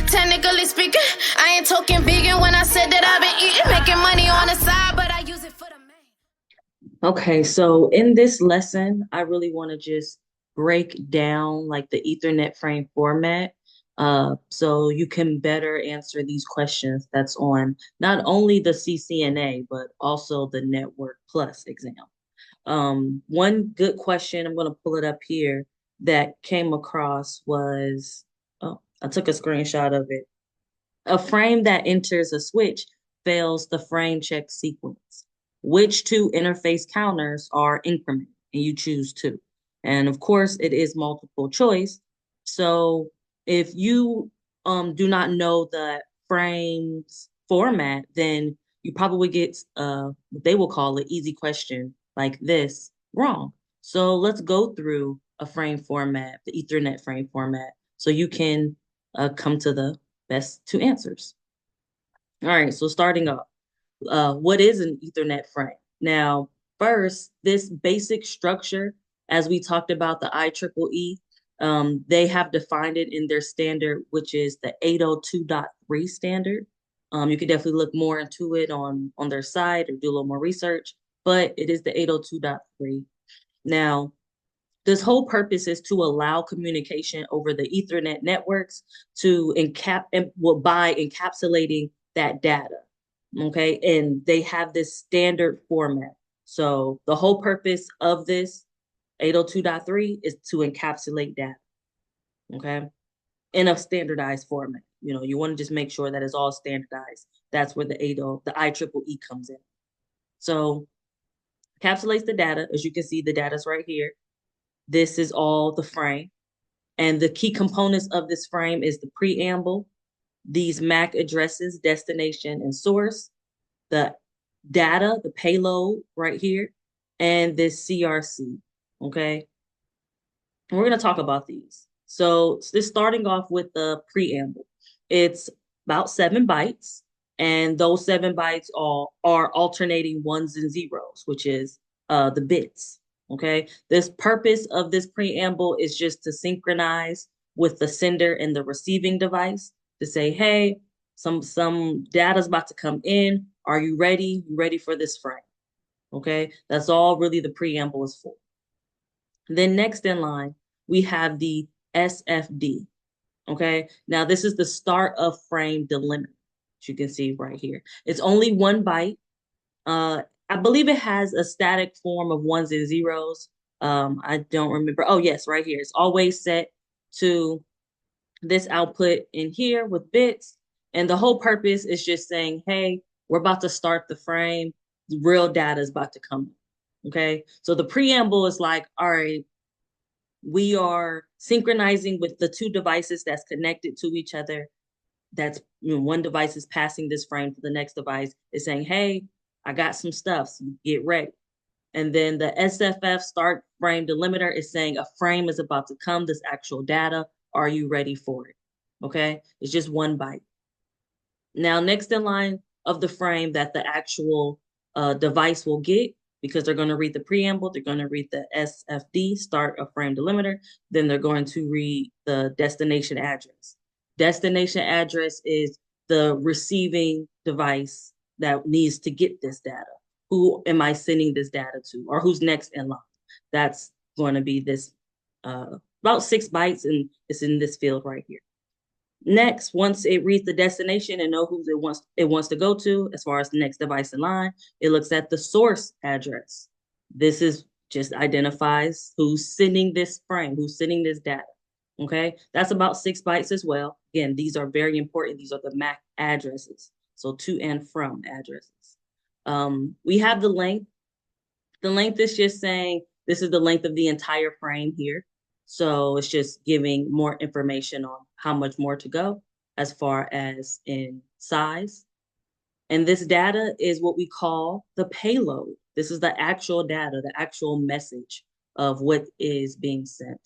Technically speaking, I ain't talking vegan when I said that I've been eating, making money on the side, but I use it for the main. Okay, so in this lesson, I really want to just break down like the Ethernet frame format, so you can better answer these questions that's on not only the CCNA, but also the Network Plus exam. One good question, I'm going to pull it up here, that came across was, oh, I took a screenshot of it. A frame that enters a switch fails the frame check sequence. Which two interface counters are incremented? And you choose two. And of course, it is multiple choice. So if you do not know the frames format, then you probably get what they will call an easy question like this wrong. So let's go through a frame format, the Ethernet frame format, so you can come to the best two answers. All right, so starting off, what is an Ethernet frame? Now, first, this basic structure, as we talked about the IEEE, they have defined it in their standard, which is the 802.3 standard. You can definitely look more into it on their site or do a little more research, but it is the 802.3. Now, this whole purpose is to allow communication over the Ethernet networks to by encapsulating that data. Okay, and they have this standard format. So the whole purpose of this 802.3 is to encapsulate data. Okay, in a standardized format. You know, you want to just make sure that it's all standardized. That's where the IEEE comes in. So encapsulates the data. As you can see, the data's right here. This is all the frame. And the key components of this frame is the preamble, these MAC addresses, destination and source, the data, the payload right here, and this CRC, okay? And we're gonna talk about these. So this starting off with the preamble. It's about 7 bytes, and those 7 bytes are alternating ones and zeros, which is the bits. Okay, this purpose of this preamble is just to synchronize with the sender and the receiving device to say, hey, some data's about to come in. Are you ready? You ready for this frame? Okay, that's all really the preamble is for. Then next in line, we have the SFD. Okay, now this is the start of frame delimiter, as you can see right here. It's only 1 byte. I believe it has a static form of ones and zeros. I don't remember. Oh, yes, right here. It's always set to this output in here with bits. And the whole purpose is just saying, hey, we're about to start the frame. The real data is about to come. Okay. So the preamble is like, all right, we are synchronizing with the 2 devices that's connected to each other. That's, you know, one device is passing this frame to the next device. It's saying, hey, I got some stuff, so get ready. And then the SFF start frame delimiter is saying a frame is about to come, this actual data. Are you ready for it? Okay, it's just 1 byte. Now, next in line of the frame that the actual device will get, because they're going to read the preamble, they're going to read the SFD, start a frame delimiter, then they're going to read the destination address. Destination address is the receiving device that needs to get this data. Who am I sending this data to, or who's next in line? That's going to be this about 6 bytes, and it's in this field right here. Next, once it reads the destination and know who it wants to go to, as far as the next device in line, it looks at the source address. This is just identifies who's sending this frame, who's sending this data. Okay, that's about 6 bytes as well. Again, these are very important. These are the MAC addresses, so to and from addresses. We have the length. The length is just saying this is the length of the entire frame here. So it's just giving more information on how much more to go as far as in size. And this data is what we call the payload. This is the actual data, the actual message of what is being sent.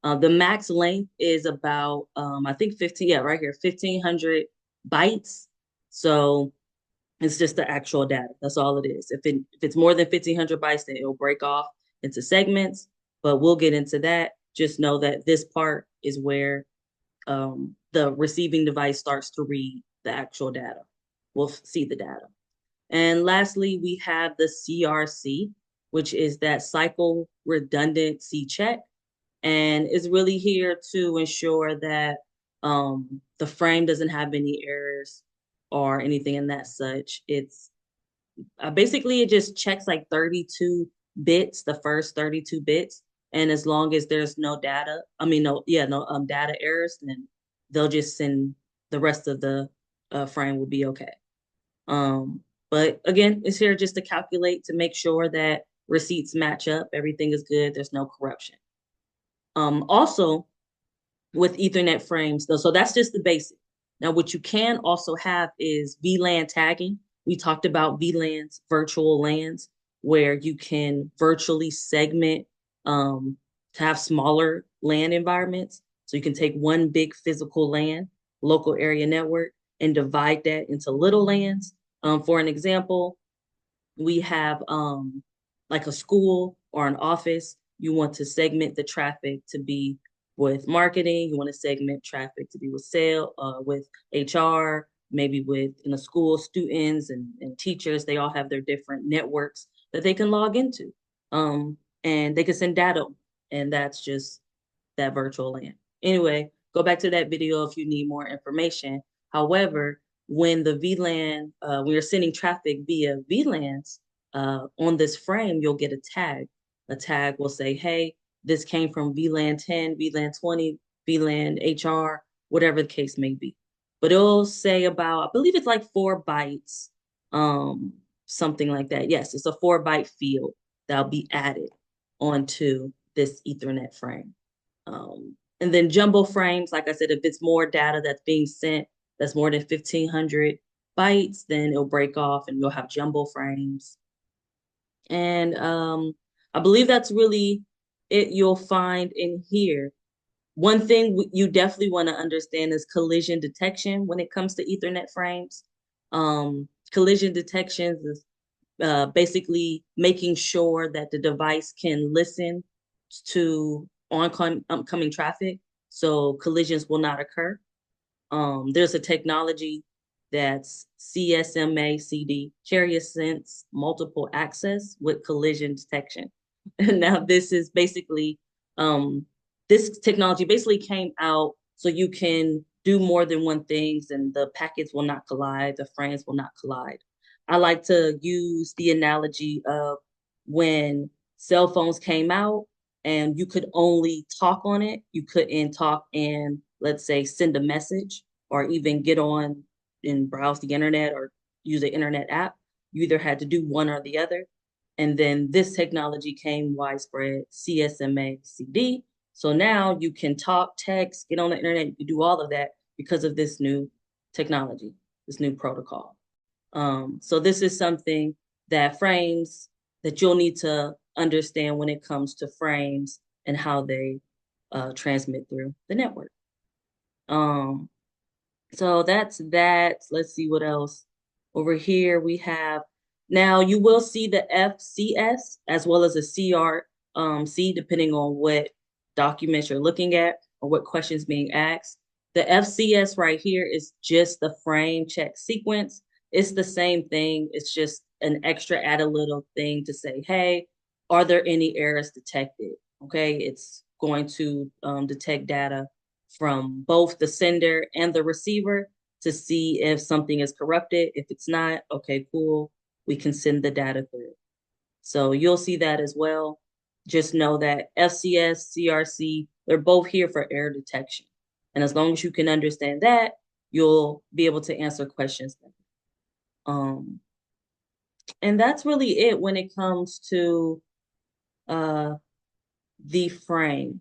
The max length is about, I think 15, yeah, right here, 1500 bytes. So it's just the actual data. That's all it is. If it's more than 1500 bytes, then it'll break off into segments, but we'll get into that. Just know that this part is where the receiving device starts to read the actual data. We'll see the data. And lastly, we have the CRC, which is that cycle redundancy check, and is really here to ensure that the frame doesn't have any errors or anything in that such. It's basically it just checks like 32 bits, the first 32 bits, and as long as there's no data, no data errors, then they'll just send the rest of the frame will be okay. But again, it's here just to calculate to make sure that receipts match up, everything is good, there's no corruption. Also, with Ethernet frames, so that's just the basic. Now, what you can also have is VLAN tagging. We talked about VLANs, virtual LANs, where you can virtually segment to have smaller LAN environments. So you can take one big physical LAN, local area network, and divide that into little LANs. For an example, we have like a school or an office. You want to segment the traffic to be with marketing. You want to segment traffic to be with with HR, maybe with school students and teachers. They all have their different networks that they can log into, and they can send data, and that's just that virtual LAN. Anyway, go back to that video if you need more information. However, when the VLAN, we are sending traffic via VLANs on this frame, you'll get a tag. A tag will say, hey, this came from VLAN 10, VLAN 20, VLAN HR, whatever the case may be. But it'll say about, I believe it's like 4 bytes, something like that. Yes, it's a 4-byte field that'll be added onto this Ethernet frame. And then jumbo frames, like I said, if it's more data that's being sent, that's more than 1,500 bytes, then it'll break off and you'll have jumbo frames. And I believe that's really it you'll find in here. One thing you definitely want to understand is collision detection when it comes to Ethernet frames. Collision detection is basically making sure that the device can listen to oncoming traffic, so collisions will not occur. There's a technology that's CSMA CD, carrier sense multiple access with collision detection. And now this is basically, this technology basically came out so you can do more than one things and the packets will not collide, the frames will not collide. I like to use the analogy of when cell phones came out and you could only talk on it. You couldn't talk and, let's say, send a message or even get on and browse the internet or use an internet app. You either had to do one or the other. And then this technology came widespread, CSMA CD. So now you can talk, text, get on the internet, you can do all of that because of this new technology, this new protocol. So this is something that frames that you'll need to understand when it comes to frames and how they transmit through the network. So that's that. Let's see what else. Over here we have, now you will see the FCS as well as a CRC, depending on what documents you're looking at or what questions being asked. The FCS right here is just the frame check sequence. It's the same thing. It's just an extra added little thing to say, hey, are there any errors detected? Okay, it's going to detect data from both the sender and the receiver to see if something is corrupted. If it's not, okay, cool, we can send the data through. So you'll see that as well. Just know that FCS, CRC, they're both here for error detection. And as long as you can understand that, you'll be able to answer questions. And that's really it when it comes to the frame.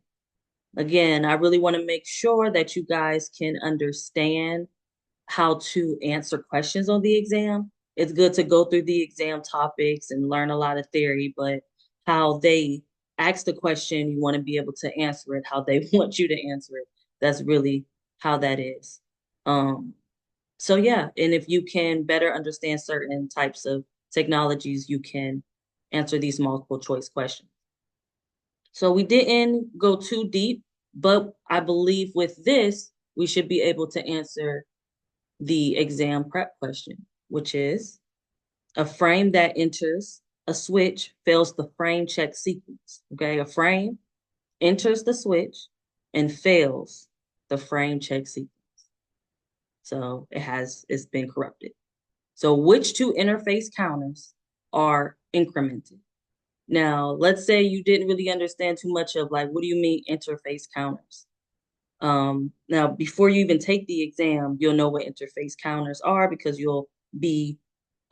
Again, I really want to make sure that you guys can understand how to answer questions on the exam. It's good to go through the exam topics and learn a lot of theory, but how they ask the question, you want to be able to answer it how they want you to answer it. That's really how that is. So yeah, and if you can better understand certain types of technologies, you can answer these multiple choice questions. So we didn't go too deep, but I believe with this, we should be able to answer the exam prep question, which is a frame that enters a switch fails the frame check sequence. Okay, a frame enters the switch and fails the frame check sequence. So it's been corrupted. So which two interface counters are incremented? Now, let's say you didn't really understand too much of like, what do you mean interface counters? Now, before you even take the exam, you'll know what interface counters are because you'll be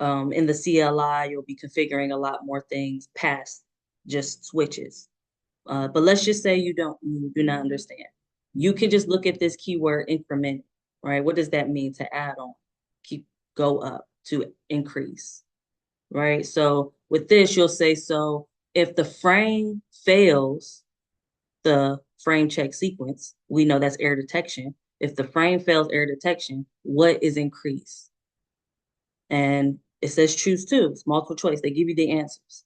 in the CLI, you'll be configuring a lot more things past just switches. But let's just say you do not understand. You can just look at this keyword increment, right? What does that mean? To add on, keep go up, to increase, right? So with this, you'll say, so if the frame fails the frame check sequence, we know that's error detection. If the frame fails error detection, what is increased? And it says choose two. It's multiple choice. They give you the answers.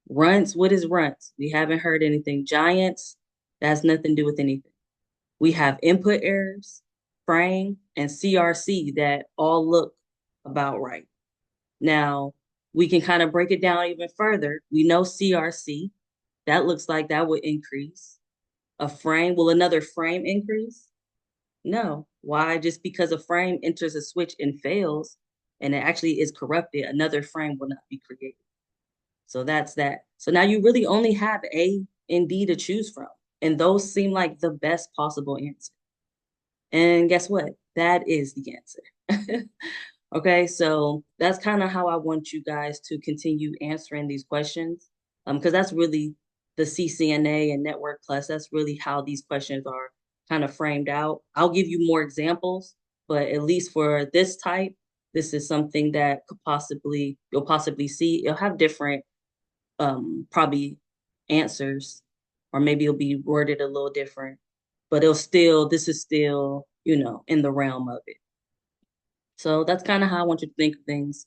Runts, what is runts? We haven't heard anything. Giants, that has nothing to do with anything. We have input errors, frame, and CRC that all look about right. Now, we can kind of break it down even further. We know CRC, that looks like that would increase. A frame, will another frame increase? No. Why? Just because a frame enters a switch and fails, and it actually is corrupted, another frame will not be created. So that's that. So now you really only have A and D to choose from. And those seem like the best possible answer. And guess what? That is the answer. Okay, so that's kind of how I want you guys to continue answering these questions. Because that's really the CCNA and Network Plus, that's really how these questions are kind of framed out. I'll give you more examples, but at least for this type, this is something that you'll possibly see. It'll have different probably answers, or maybe it'll be worded a little different, but this is still, in the realm of it. So that's kind of how I want you to think of things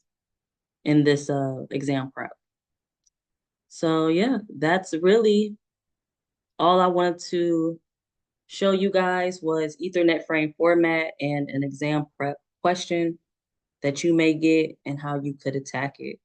in this exam prep. So yeah, that's really all I wanted to show you guys was Ethernet frame format and an exam prep question that you may get and how you could attack it.